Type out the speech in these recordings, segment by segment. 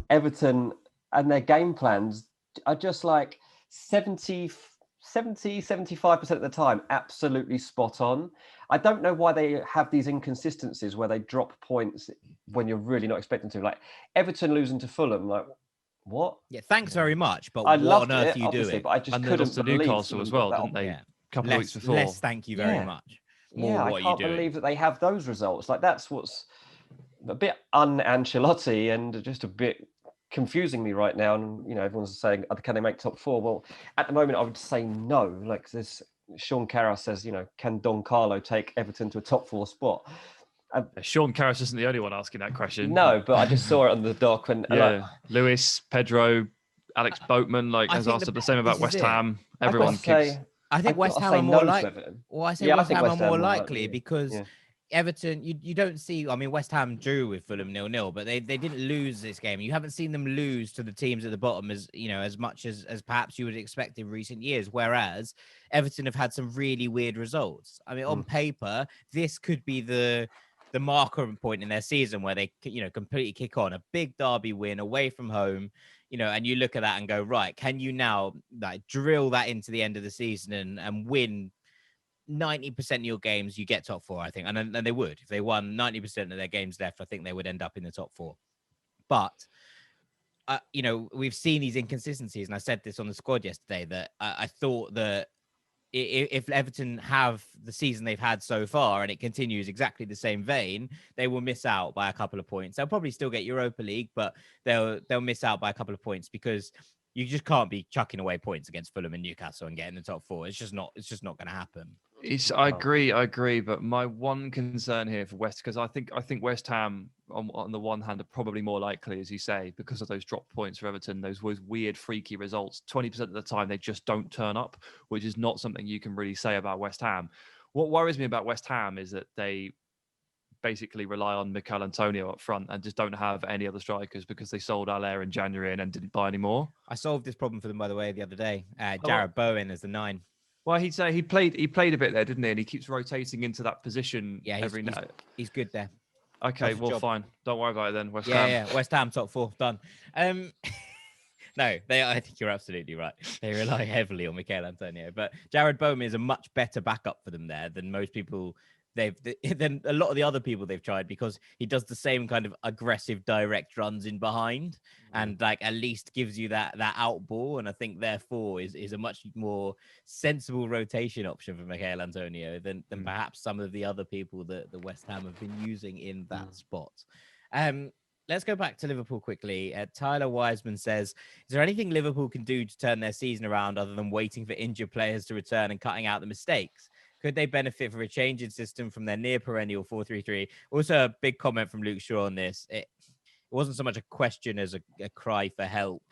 Everton and their game plans are just like 75% of the time absolutely spot on. I don't know why they have these inconsistencies where they drop points when you're really not expecting to. Like Everton losing to Fulham, like what? Yeah, thanks very much, but I what on loved earth it, are you obviously, doing? but I just And they lost couldn't to believe Newcastle Fulham as got well, that. didn't they? Yeah. A couple of weeks before. Less thank you very Yeah. much. Yeah, More I what are you can't doing? believe that they have those results. Like that's what's a bit un-Ancelotti and just a bit confusing me right now. And everyone's saying, can they make top four? Well, at the moment, I would say no. Like this, Sean Carroll says, can Don Carlo take Everton to a top four spot? Sean Karras isn't the only one asking that question. No, but I just saw it on the doc when Lewis, Pedro, Alex Boatman has asked the same about West Ham. Everyone keeps. I think West Ham are more likely. Well, I say West Ham are more likely because Everton, you don't see. I mean, West Ham drew with Fulham 0-0, but they didn't lose this game. You haven't seen them lose to the teams at the bottom as much as perhaps you would expect in recent years. Whereas Everton have had some really weird results. I mean, on paper, this could be the marker point in their season where they completely kick on a big derby win away from home. And you look at that and go, right, can you now drill that into the end of the season and win 90% of your games, you get top four, I think. And they would. If they won 90% of their games left, I think they would end up in the top four. But, we've seen these inconsistencies. And I said this on the squad yesterday that I thought that if Everton have the season they've had so far and it continues exactly the same vein, they will miss out by a couple of points. They'll probably still get Europa League, but they'll miss out by a couple of points because you just can't be chucking away points against Fulham and Newcastle and getting the top four. It's just not going to happen. I agree. But my one concern here for because I think West Ham on the one hand are probably more likely, as you say, because of those drop points for Everton, those weird, freaky results. 20% of the time they just don't turn up, which is not something you can really say about West Ham. What worries me about West Ham is that they basically rely on Mikel Antonio up front and just don't have any other strikers because they sold Allaire in January and then didn't buy any more. I solved this problem for them, by the way, the other day. Jared Bowen as the 9. Well, he'd say he played a bit there, didn't he? And he keeps rotating into that position every night. He's good there. Okay, well, fine. Don't worry about it then. West Ham. Yeah, West Ham top 4, done. No, I think you're absolutely right. They rely heavily on Mikel Antonio, but Jared Bowen is a much better backup for them there than most people. Than a lot of the other people they've tried, because he does the same kind of aggressive direct runs in behind and at least gives you that out ball. And I think therefore is a much more sensible rotation option for Mikel Antonio than perhaps some of the other people that the West Ham have been using in that spot. Let's go back to Liverpool quickly. Tyler Wiseman says, is there anything Liverpool can do to turn their season around other than waiting for injured players to return and cutting out the mistakes? Could they benefit from a change in system from their near perennial 4-3-3? Also, a big comment from Luke Shaw on this. It wasn't so much a question as a cry for help.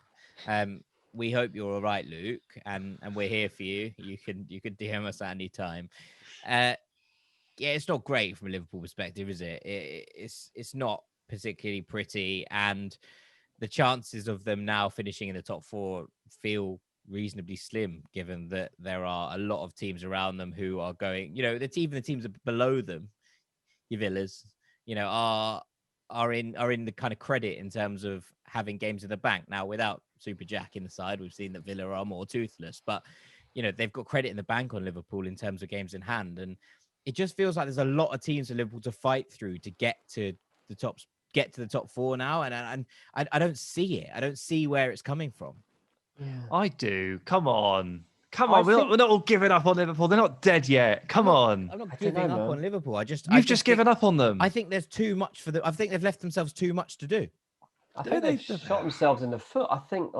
We hope you're all right, Luke, and we're here for you. You can DM us at any time. It's not great from a Liverpool perspective, is it? It's not particularly pretty, and the chances of them now finishing in the top 4 feel reasonably slim, given that there are a lot of teams around them who are going, even the teams below them, your Villas, are in the kind of credit in terms of having games in the bank. Now, without Super Jack in the side, we've seen that Villa are more toothless, but they've got credit in the bank on Liverpool in terms of games in hand, and it just feels like there's a lot of teams for Liverpool to fight through to get to the top 4 now, and I don't see it. I don't see where it's coming from. Yeah. I do. Come on. We're not all giving up on Liverpool. They're not dead yet. Come on. I'm not giving up on Liverpool. You've just given up on them. I think there's too much for them. I think they've left themselves too much to do. I think they've shot themselves in the foot. I think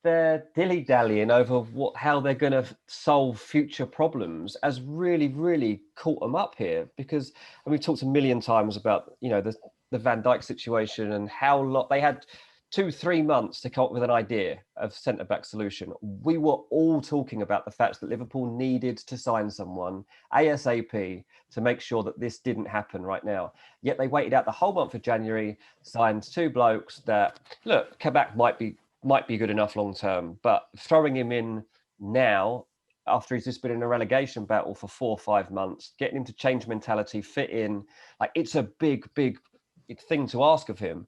they're dilly-dallying over how they're going to solve future problems has really, really caught them up here, because we've talked a million times about, the Van Dijk situation and how they had 2-3 months to come up with an idea of centre-back solution. We were all talking about the fact that Liverpool needed to sign someone ASAP to make sure that this didn't happen right now. Yet they waited out the whole month of January, signed 2 blokes that, look, Kabak might be good enough long-term, but throwing him in now, after he's just been in a relegation battle for 4 or 5 months, getting him to change mentality, fit in, it's a big, big thing to ask of him.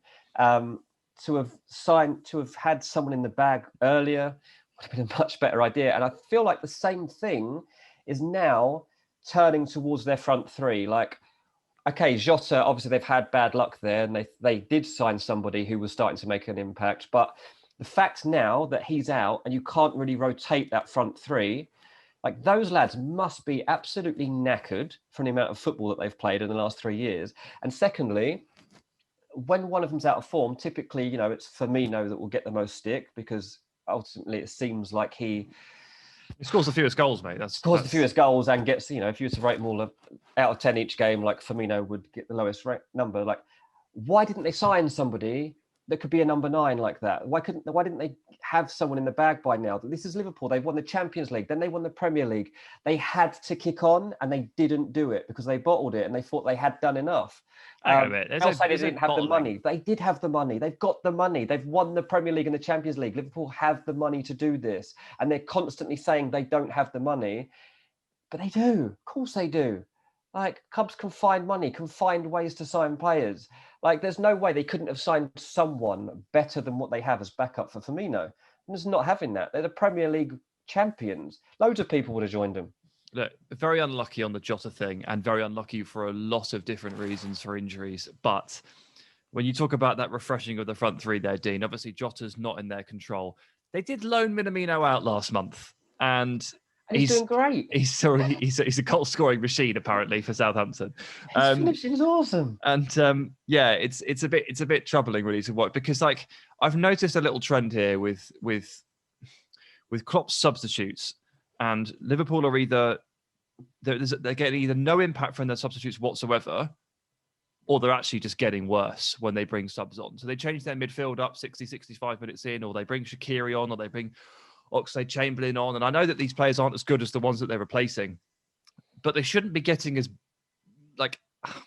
to have had someone in the bag earlier would have been a much better idea. And I feel like the same thing is now turning towards their front three. Like, okay, Jota, obviously they've had bad luck there, and they did sign somebody who was starting to make an impact. But the fact now that he's out and you can't really rotate that front three, like those lads must be absolutely knackered from the amount of football that they've played in the last 3 years. And secondly, when one of them's out of form, typically, it's Firmino that will get the most stick, because ultimately it seems like he scores the fewest goals, mate. Scores the fewest goals and gets, if you were to rate them all out of 10 each game, like Firmino would get the lowest number. Like, why didn't they sign somebody that could be a number 9 like that? Why didn't they have someone in the bag by now? This is Liverpool. They've won the Champions League, then they won the Premier League. They had to kick on, and they didn't do it because they bottled it and they thought they had done enough. They didn't have the money. They did have the money. They've got the money. They've won the Premier League and the Champions League. Liverpool have the money to do this, and they're constantly saying they don't have the money, but they do. Of course they do. Like, clubs can find money, can find ways to sign players. Like, there's no way they couldn't have signed someone better than what they have as backup for Firmino. I'm just not having that. They're the Premier League champions. Loads of people would have joined them. Look, very unlucky on the Jota thing, and very unlucky for a lot of different reasons for injuries. But when you talk about that refreshing of the front three there, Dean, obviously Jota's not in their control. They did loan Minamino out last month, and he's doing great. He's a goal scoring machine apparently for Southampton. His finishing is awesome. And it's a bit troubling really to watch, because like I've noticed a little trend here with Klopp's substitutes, and Liverpool are either they're getting either no impact from their substitutes whatsoever, or they're actually just getting worse when they bring subs on. So they change their midfield up 60, 65 minutes in, or they bring Shaqiri on, or they bring Oxlade-Chamberlain on. And I know that these players aren't as good as the ones that they're replacing, but they shouldn't be getting as, like,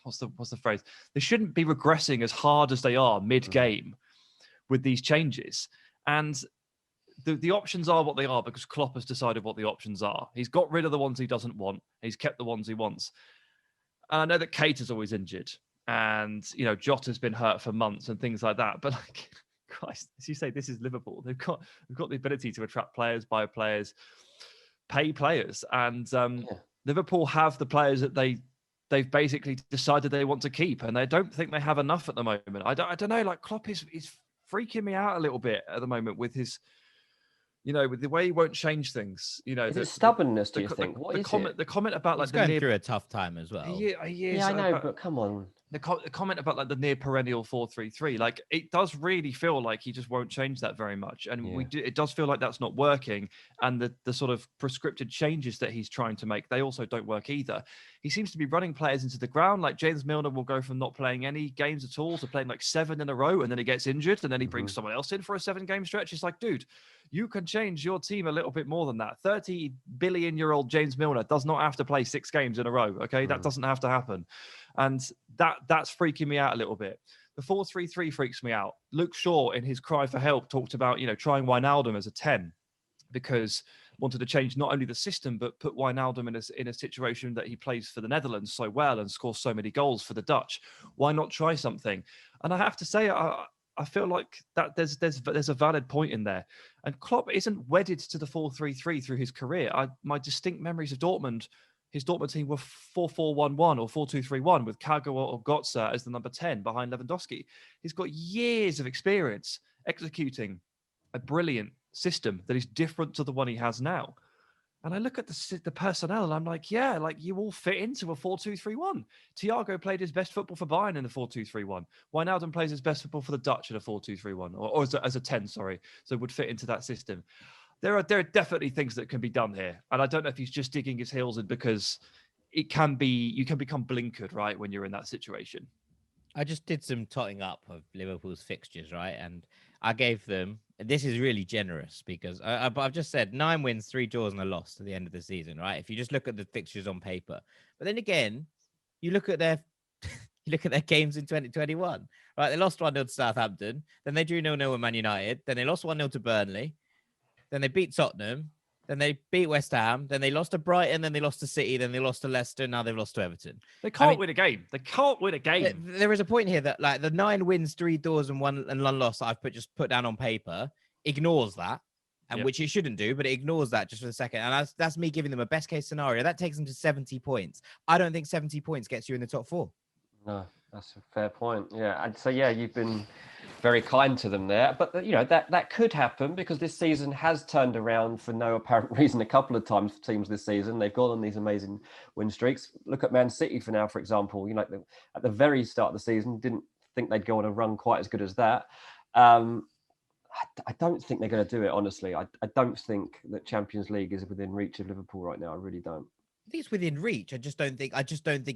what's the phrase? They shouldn't be regressing as hard as they are mid-game with these changes. And the options are what they are because Klopp has decided what the options are. He's got rid of the ones he doesn't want. He's kept the ones he wants. And I know that Keita's always injured, and Jota's been hurt for months and things like that. But like, Christ, as you say, this is Liverpool. They've got the ability to attract players, buy players, pay players, and Liverpool have the players that they've basically decided they want to keep, and they don't think they have enough at the moment. I don't know. Like, Klopp is freaking me out a little bit at the moment with his, with the way he won't change things. Is it stubbornness? Do you think? The comment about he's going through a tough time as well. Yeah, I know, but come on. The comment about like the near perennial 4-3-3, like it does really feel like he just won't change that very much, and it does feel like that's not working. And the sort of prescripted changes that he's trying to make, they also don't work either. He seems to be running players into the ground. Like James Milner will go from not playing any games at all to playing like 7 in a row, and then he gets injured, and then he brings someone else in for a 7-game stretch. It's like, dude, you can change your team a little bit more than that. 30 billion-year-old James Milner does not have to play 6 games in a row. Okay, that doesn't have to happen. And that's freaking me out a little bit. The 4-3-3 freaks me out. Luke Shaw, in his cry for help, talked about, trying Wijnaldum as a 10 because wanted to change not only the system, but put Wijnaldum in a situation that he plays for the Netherlands so well and scores so many goals for the Dutch. Why not try something? And I have to say, I feel like that there's a valid point in there. And Klopp isn't wedded to the 4-3-3 through his career. My distinct memories of Dortmund, his Dortmund team were 4-4-1-1 or 4-2-3-1 with Kagawa or Götze as the number 10 behind Lewandowski. He's got years of experience executing a brilliant system that is different to the one he has now. And I look at the personnel and I'm like, yeah, like you all fit into a 4-2-3-1. Thiago played his best football for Bayern in a 4-2-3-1. Wijnaldum plays his best football for the Dutch in a 4-2-3-1, or as a 10, sorry. So would fit into that system. There are definitely things that can be done here. And I don't know if he's just digging his heels in because you can become blinkered, right, when you're in that situation. I just did some totting up of Liverpool's fixtures, right? And I gave them, this is really generous because I've just said 9 wins, 3 draws and a loss at the end of the season, right? If you just look at the fixtures on paper. But then again, you look at their games in 2021, right? They lost 1-0 to Southampton. Then they drew 0-0 with Man United. Then they lost 1-0 to Burnley. Then they beat Tottenham. then they beat West Ham, then they lost to Brighton, then they lost to City, then they lost to Leicester, now they've lost to Everton. They can't win a game. They can't win a game. There is a point here that like the 9 wins, 3 draws, and one loss that I've just put down on paper ignores that, and which it shouldn't do, but it ignores that just for a second. And that's me giving them a best case scenario. That takes them to 70 points. I don't think 70 points gets you in the top 4. No, that's a fair point. Yeah, and so you've been very kind to them there, but that could happen because this season has turned around for no apparent reason a couple of times for teams this season. They've gone on these amazing win streaks. Look at Man City for example. At the very start of the season, didn't think they'd go on a run quite as good as that. I don't think they're going to do it, honestly. I don't think that Champions League is within reach of Liverpool right now. I really don't. I think it's within reach. I just don't think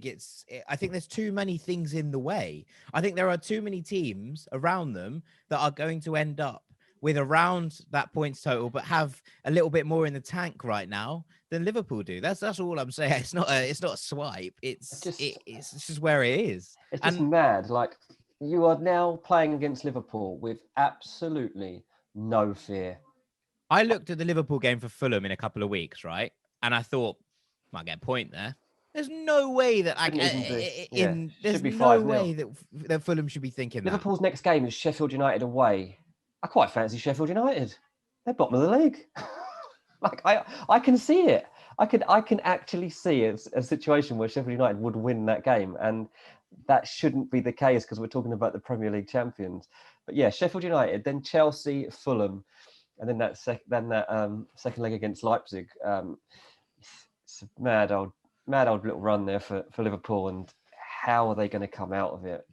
it's. I think there's too many things in the way. I think there are too many teams around them that are going to end up with around that points total, but have a little bit more in the tank right now than Liverpool do. That's all I'm saying. It's not a swipe. It's just where it is. It's just mad. Like, you are now playing against Liverpool with absolutely no fear. I looked at the Liverpool game for Fulham in a couple of weeks, right? And I thought, might get a point there. There's no way that there's no way that Fulham should be thinking that. Liverpool's next game is Sheffield United away. I quite fancy Sheffield United. They're bottom of the league. Like, I can see it. I can actually see a situation where Sheffield United would win that game, and that shouldn't be the case because we're talking about the Premier League champions. But yeah, Sheffield United, then Chelsea, Fulham, and then that second leg against Leipzig. It's a mad old little run there for Liverpool, and how are they going to come out of it?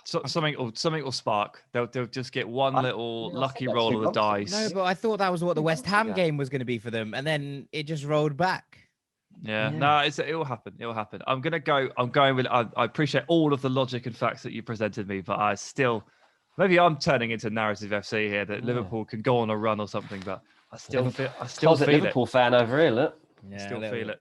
So, something will spark. They'll just get one little lucky roll of the dice. No, but I thought that was what the West Ham game was going to be for them, and then it just rolled back. Yeah. No, it will happen. It will happen. I'm going with. I appreciate all of the logic and facts that you presented me, but I still, maybe I'm turning into narrative FC here that Liverpool can go on a run or something. But I still feel. Liverpool fan over here, look. I still feel it.